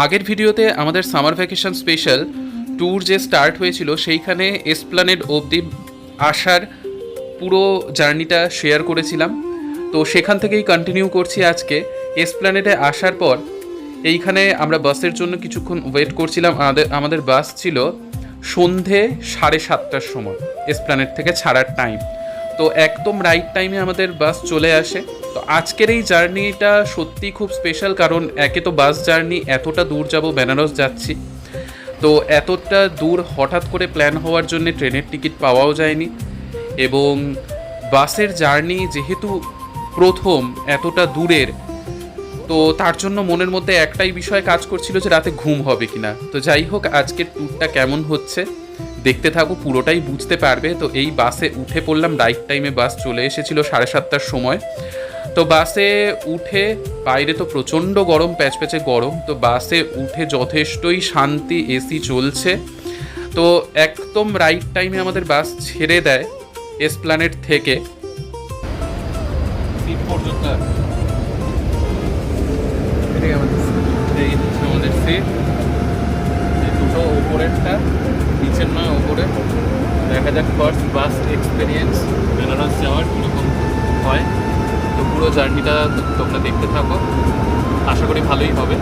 আগের ভিডিওতে আমাদের সামার ভ্যাকেশন স্পেশাল ট্যুর যে স্টার্ট হয়েছিল সেইখানে এসপ্ল্যানেড অবধি আসার পুরো জার্নিটা শেয়ার করেছিলাম। তো সেখান থেকেই কন্টিনিউ করছি আজকে। এসপ্ল্যানেডে আসার পর এইখানে আমরা বাসের জন্য কিছুক্ষণ ওয়েট করছিলাম। আমাদের বাস ছিল সন্ধে 7:30টার সময় এসপ্ল্যানেড থেকে ছাড়ার টাইম। তো একদম রাইট টাইমে আমাদের বাস চলে আসে। তো আজকের এই জার্নিটা সত্যি খুব স্পেশাল, কারণ একে তো বাস জার্নি, এতটা দূর যাব, বেনারস যাচ্ছি। তো এতটা দূর হঠাৎ করে প্ল্যান হওয়ার জন্য ট্রেনের টিকিট পাওয়াও যায়নি, এবং বাসের জার্নি যেহেতু প্রথম এতটা দূরের, তো তার জন্য মনের মধ্যে একটাই বিষয় কাজ করছিল যে রাতে ঘুম হবে কিনা। তো যাই হোক, আজকের ট্যুরটা কেমন হচ্ছে দেখতে থাকো, পুরোটাই বুঝতে পারবে। তো এই বাসে উঠে পড়লাম, রাইট টাইমে বাস চলে এসেছিল 7:30টার সময়। তো বাসে উঠে, বাইরে তো প্রচণ্ড গরম, প্যাচপ্যাচে গরম, তো বাসে উঠে যথেষ্টই শান্তি, এসি চলছে। তো একদম রাইট টাইমে আমাদের বাস ছেড়ে দেয় এসপ্ল্যানেড থেকে। সিট পর্যন্ত আমাদের সিট দুটো, ওপরেরটা, নিচের নয় ওপরে। দেখা যাক ফার্স্ট বাস এক্সপিরিয়েন্স বেনারস যাওয়ার কীরকম হয়। তো পুরো জার্নিটা তোমরা দেখতে থাকো, আশা করি ভালোই হবে।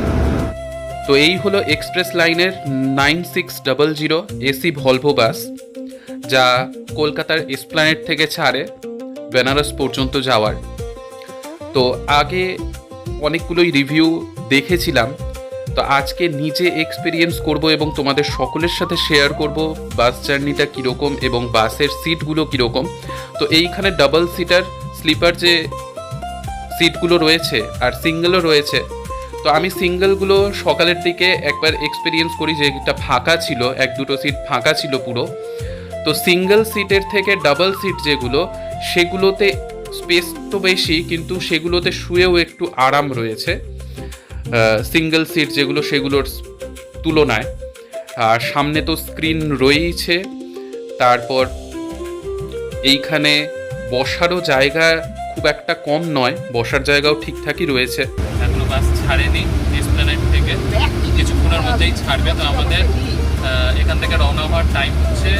তো এই হলো এক্সপ্রেস লাইনের 9600 এসি ভলভো বাস, যা কলকাতার এসপ্ল্যানেড থেকে ছাড়ে বেনারস পর্যন্ত যাওয়ার। তো আগে অনেকগুলোই রিভিউ দেখেছিলাম, তো আজকে নিজে এক্সপিরিয়েন্স করব এবং তোমাদের সকলের সাথে শেয়ার করব বাস জার্নিটা কীরকম এবং বাসের সিটগুলো কীরকম। তো এইখানে ডাবল সিটার স্লিপার যে সিটগুলো রয়েছে আর সিঙ্গেলও রয়েছে। তো আমি সিঙ্গেলগুলো সকালের দিকে একবার এক্সপিরিয়েন্স করি, যেটা ফাঁকা ছিল, এক দুটো সিট ফাঁকা ছিল পুরো। তো সিঙ্গেল সিটের থেকে ডাবল সিট যেগুলো, সেগুলোতে স্পেস তো বেশি, কিন্তু সেগুলোতে শুয়েও একটু আরাম রয়েছে সিঙ্গেল সিট যেগুলো, সেগুলোর তুলনায়। আর সামনে তো স্ক্রিন রয়েইছে। তারপর এইখানে বসারও জায়গা খুব একটা কম নয়, বসার জায়গাও ঠিকঠাকই রয়েছে। এখনো বাস ছাড়েনি এসপ্ল্যানেড থেকে, কিছুক্ষণের মধ্যেই ছাড়বে। তো আমাদের এখান থেকে রওনা হওয়ার টাইম হচ্ছে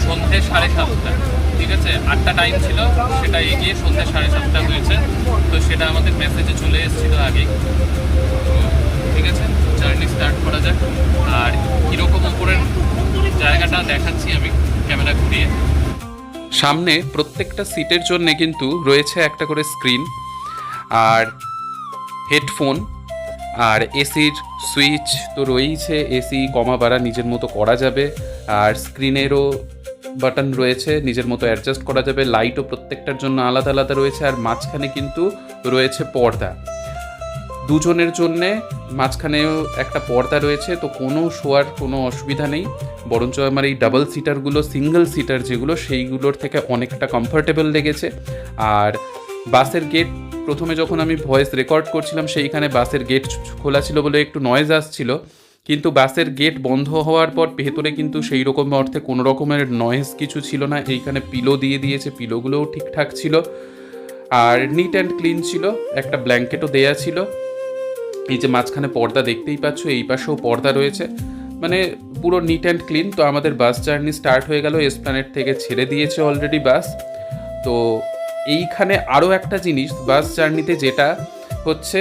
সন্ধ্যে 7:30। ঠিক আছে, 8টা টাইম ছিল, সেটা এগিয়ে সন্ধ্যে 7:30 হয়েছে। তো সেটা আমাদের মেসেজে চলে এসেছিলো আগেই। ঠিক আছে, জার্নি স্টার্ট করা যাক। আর কীরকম উপরের জায়গাটা দেখাচ্ছি আমি ক্যামেরা ঘুরিয়ে। সামনে প্রত্যেকটা সিটের জন্য কিন্তু রয়েছে একটা করে স্ক্রিন আর হেডফোন, আর এসির সুইচ তো রয়েছে, এসি কমা বাড়া নিজের মতো করা যাবে। আর স্ক্রিনেরও বাটন রয়েছে, নিজের মতো অ্যাডজাস্ট করা যাবে। লাইটও প্রত্যেকটার জন্য আলাদা আলাদা রয়েছে। আর মাঝখানে কিন্তু রয়েছে পর্দা, দুজনের জন্যে মাঝখানেও একটা পর্দা রয়েছে। তো কোনো শোয়ার কোনো অসুবিধা নেই, বরঞ্চ আমার এই ডাবল সিটারগুলো, সিঙ্গেল সিটার যেগুলো, সেইগুলোর থেকে অনেকটা কমফোর্টেবল লেগেছে। আর বাসের গেট, প্রথমে যখন আমি ভয়েস রেকর্ড করছিলাম সেইখানে বাসের গেট খোলা ছিল বলে একটু নয়েজ আসছিল, কিন্তু বাসের গেট বন্ধ হওয়ার পর ভেতরে কিন্তু সেই রকম অর্থে কোনো রকমের নয়েজ কিছু ছিল না। এইখানে পিলো দিয়ে দিয়েছে, পিলোগুলোও ঠিকঠাক ছিল। আর নিট অ্যান্ড ক্লিন ছিল, একটা ব্ল্যাঙ্কেটও দেয়া ছিল। এই যে মাঝখানে পর্দা দেখতেই পাচ্ছ, এই পাশেও পর্দা রয়েছে, মানে পুরো নিট অ্যান্ড ক্লিন। তো আমাদের বাস জার্নি স্টার্ট হয়ে গেল, এসপ্ল্যানেড থেকে ছেড়ে দিয়েছে অলরেডি বাস। তো এইখানে আরও একটা জিনিস বাস জার্নিতে, যেটা হচ্ছে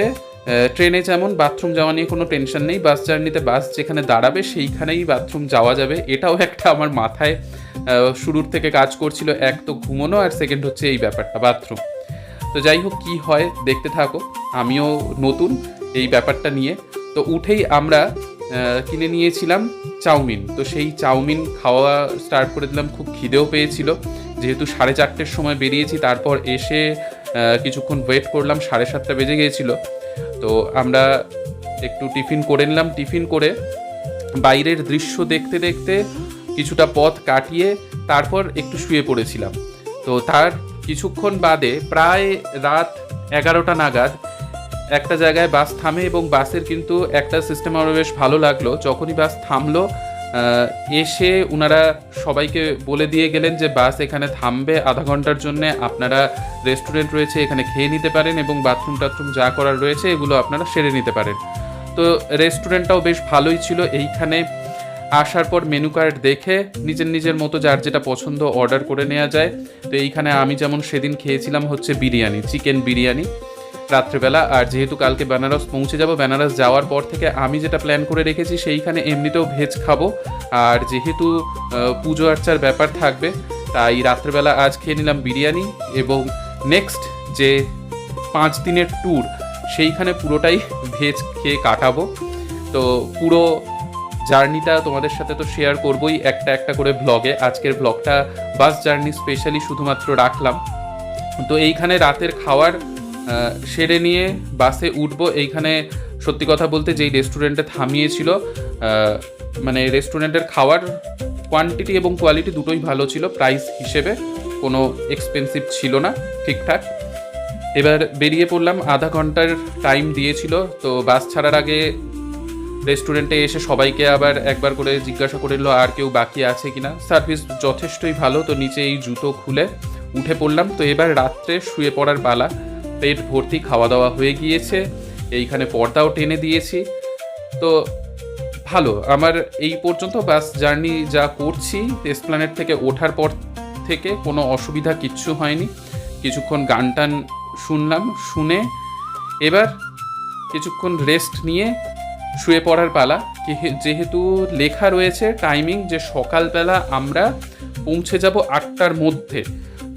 ট্রেনে যেমন বাথরুম যাওয়া নিয়ে কোনো টেনশন নেই, বাস জার্নিতে বাস যেখানে দাঁড়াবে সেইখানেই বাথরুম যাওয়া যাবে। এটাও একটা আমার মাথায় শুরুর থেকে কাজ করছিল, এক তো ঘুমোনো, আর সেকেন্ড হচ্ছে এই ব্যাপারটা বাথরুম। তো যাই হোক, কী হয় দেখতে থাকো, আমিও নতুন এই ব্যাপারটা নিয়ে। তো উঠেই আমরা কিনে নিয়েছিলাম চাউমিন। তো সেই চাউমিন খাওয়া স্টার্ট করে দিলাম, খুব খিদেও পেয়েছিল, যেহেতু 4:30টার সময় বেরিয়েছি। তারপর এসে কিছুক্ষণ ওয়েট করলাম, 7:30 বেজে গিয়েছিল। তো আমরা একটু টিফিন করে নিলাম। টিফিন করে বাইরের দৃশ্য দেখতে দেখতে কিছুটা পথ কাটিয়ে তারপর একটু শুয়ে পড়েছিলাম। তো তার কিছুক্ষণ বাদে প্রায় রাত 11টা নাগাদ একটা জায়গায় বাস থামে, এবং বাসের কিন্তু একটা সিস্টেম আমার বেশ ভালো লাগলো। যখনই বাস থামলো, এসে ওনারা সবাইকে বলে দিয়ে গেলেন যে বাস এখানে থামবে আধা ঘন্টার জন্য, আপনারা রেস্টুরেন্ট রয়েছে, এখানে খেয়ে নিতে পারেন এবং বাথরুম টাথরুম যা করার রয়েছে এগুলো আপনারা সেরে নিতে পারেন। তো তো রেস্টুরেন্টটাও বেশ ভালোই ছিল। এইখানে আসার পর মেনু কার্ড দেখে নিজের মতো যার যেটা পছন্দ অর্ডার করে নেওয়া যায়। তো এইখানে আমি যেমন সেদিন খেয়েছিলাম হচ্ছে বিরিয়ানি, চিকেন বিরিয়ানি রাত্রেবেলা। আর যেহেতু কালকে বেনারস পৌঁছে যাব, বেনারস যাওয়ার পর থেকে আমি যেটা প্ল্যান করে রেখেছি সেইখানে এমনিতেও ভেজ খাবো। আর যেহেতু পুজো আর্চার ব্যাপার থাকবে, তাই রাত্রেবেলা আজ খেয়ে নিলাম বিরিয়ানি। এবং নেক্সট যে 5 দিনের ট্যুর সেইখানে পুরোটাই ভেজ খেয়ে কাটাবো। তো পুরো জার্নিটা তোমাদের সাথে তো শেয়ার করবোই একটা একটা করে ব্লগে। আজকের ব্লগটা বাস জার্নি স্পেশালি শুধুমাত্র রাখলাম। তো এইখানে রাতের খাওয়ার সেরে নিয়ে বাসে উঠবো। এইখানে সত্যি কথা বলতে যেই রেস্টুরেন্টে থামিয়েছিল, মানে রেস্টুরেন্টের খাওয়ার কোয়ান্টিটি এবং কোয়ালিটি দুটোই ভালো ছিল, প্রাইস হিসেবে কোনো এক্সপেন্সিভ ছিল না, ঠিকঠাক। এবার বেরিয়ে পড়লাম, আধা ঘন্টার টাইম দিয়েছিল। তো বাস ছাড়ার আগে রেস্টুরেন্টে এসে সবাইকে আবার একবার করে জিজ্ঞাসা করে নিল আর কেউ বাকি আছে কিনা। সার্ভিস যথেষ্টই ভালো। তো নিচে এই জুতো খুলে উঠে পড়লাম। তো এবার রাত্রে শুয়ে পড়ার পালা। পেট ভর্তি খাওয়া দাওয়া হয়ে গিয়েছে, এইখানে পর্দাও টেনে দিয়েছি। তো ভালো, আমার এই পর্যন্ত বাস জার্নি যা করছি এসপ্ল্যানেড থেকে ওঠার পর থেকে কোনো অসুবিধা কিচ্ছু হয়নি। কিছুক্ষণ গান টান শুনলাম, শুনে এবার কিছুক্ষণ রেস্ট নিয়ে শুয়ে পড়ার পালা। যেহেতু লেখা রয়েছে টাইমিং যে সকালবেলা আমরা পৌঁছে যাব 8টার মধ্যে।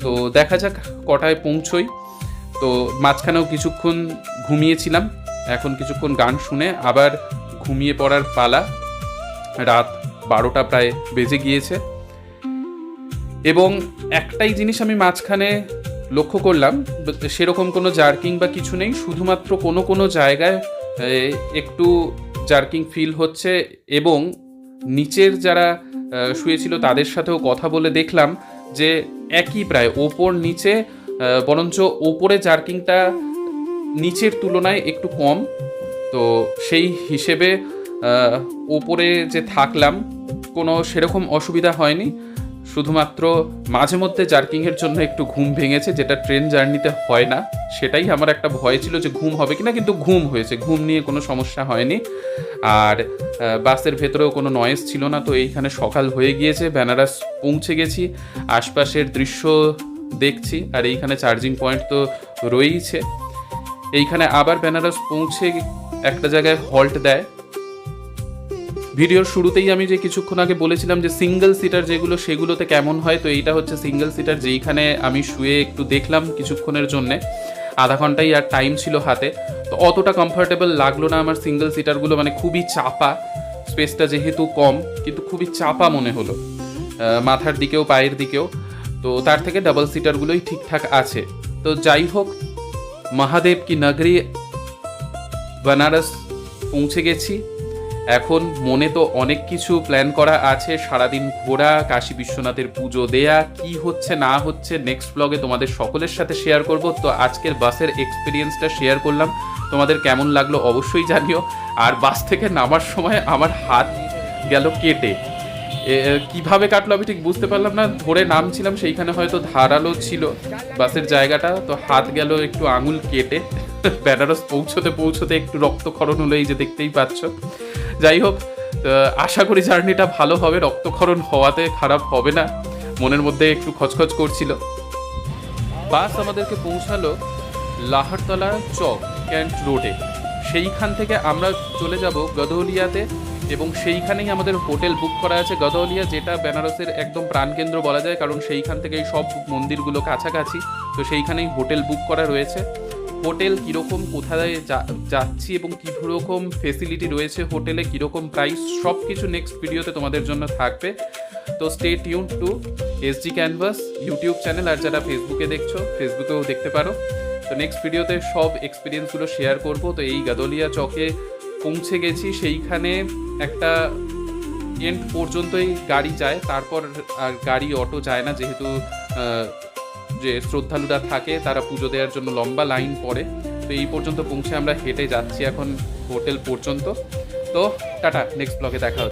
তো দেখা যাক কটায় পৌঁছই। তো মাঝখানেও কিছুক্ষণ ঘুমিয়েছিলাম, এখন কিছুক্ষণ গান শুনে আবার ঘুমিয়ে পড়ার পালা। রাত 12টা প্রায় বেজে গিয়েছে। এবং একটাই জিনিস আমি মাঝখানে লক্ষ্য করলাম, সেরকম কোনো জার্কিং বা কিছু নেই, শুধুমাত্র কোনো জায়গায় একটু জার্কিং ফিল হচ্ছে। এবং নিচের যারা শুয়েছিল তাদের সাথেও কথা বলে দেখলাম যে একই প্রায় ওপর নিচে, বরঞ্চ ওপরে জার্কিংটা নিচের তুলনায় একটু কম। তো সেই হিসেবে ওপরে যে থাকলাম কোনো সেরকম অসুবিধা হয়নি। শুধুমাত্র মাঝে মধ্যে জার্কিংয়ের জন্য একটু ঘুম ভেঙেছে, যেটা ট্রেন জার্নিতে হয় না। সেটাই আমার একটা ভয় ছিল যে ঘুম হবে কিনা, কিন্তু ঘুম হয়েছে, ঘুম নিয়ে কোনো সমস্যা হয়নি। আর বাসের ভেতরেও কোনো নয়েজ ছিল না। তো এইখানে সকাল হয়ে গিয়েছে, বেনারস পৌঁছে গেছি, আশপাশের দৃশ্য দেখছি। আর এইখানে চার্জিং পয়েন্ট তো রয়েইছে। এইখানে আবার বেনারস পৌঁছে একটা জায়গায় হল্ট দেয়। ভিডিওর শুরুতেই আমি যে কিছুক্ষণ আগে বলেছিলাম যে সিঙ্গেল সিটার যেগুলো সেগুলোতে কেমন হয়, তো এইটা হচ্ছে সিঙ্গেল সিটার, যেইখানে আমি শুয়ে একটু দেখলাম কিছুক্ষণের জন্যে। আধা ঘন্টাই আর টাইম ছিল হাতে। তো অতটা কমফোর্টেবল লাগলো না আমার সিঙ্গেল সিটারগুলো, মানে খুবই চাপা। স্পেসটা যেহেতু কম, কিন্তু খুবই চাপা মনে হলো মাথার দিকেও পায়ের দিকেও। তো তার থেকে ডাবল সিটারগুলোই ঠিকঠাক আছে। তো যাই হোক, মহাদেব কি নগরী বেনারস পৌঁছে গেছি। এখন মনে তো অনেক কিছু প্ল্যান করা আছে, সারাদিন ঘোরা, কাশী বিশ্বনাথের পুজো দেয়া, কি হচ্ছে না হচ্ছে নেক্সট ব্লগে তোমাদের সকলের সাথে শেয়ার করব। তো আজকের বাসের এক্সপিরিয়েন্সটা শেয়ার করলাম, তোমাদের কেমন লাগলো অবশ্যই জানিও। আর বাস থেকে নামার সময় আমার হাত গেল কেটে, কিভাবে কাটলো আমি ঠিক বুঝতে পারলাম না। ধরে নামছিলাম, সেইখানে হয়তো ধারালো ছিল বাসের জায়গাটা, তো হাত গেল একটু আঙুল কেটে। বেনারস পৌঁছতে একটু রক্তক্ষরণ হলো, এই যে দেখতেই পাচ্ছ। যাই হোক, আশা করি জার্নিটা ভালো হবে, রক্তক্ষরণ হওয়াতে খারাপ হবে না। মনের মধ্যে একটু খচখচ করছিল। বাস আমাদেরকে পৌঁছালো লাহরতলা চক ক্যান্ট রোডে। সেইখান থেকে আমরা চলে যাব গদৌলিয়াতে, এবং সেইখানেই আমাদের হোটেল বুক করা আছে। গদৌলিয়া যেটা বেনারসের একদম প্রাণকেন্দ্র বলা যায়, কারণ সেইখান থেকেই সব মন্দিরগুলো কাছাকাছি। তো সেইখানেই হোটেল বুক করা রয়েছে। হোটেল কীরকম, কোথায় যাচ্ছি এবং কীরকম ফেসিলিটি রয়েছে হোটেলে, কীরকম প্রাইস, সব কিছু নেক্সট ভিডিওতে তোমাদের জন্য থাকবে। তো stay tuned to SG canvas YouTube channel. আর যারা ফেসবুকে দেখছো, ফেসবুকেও দেখতে পারো। তো নেক্সট ভিডিওতে সব এক্সপিরিয়েন্সগুলো শেয়ার করব। তো এই গদৌলিয়া চকে পৌঁছে গেছি, সেইখানে একটা এন্ড পর্যন্তই গাড়ি যায়, তারপর আর গাড়ি অটো যায় না, যেহেতু যে শ্রদ্ধালুরা থাকে তারা পুজো দেওয়ার জন্য লম্বা লাইন পড়ে। তো এই পর্যন্ত পৌঁছে আমরা হেঁটে যাচ্ছি এখন হোটেল পর্যন্ত। তো টাটা, নেক্সট ব্লগে দেখা হচ্ছে।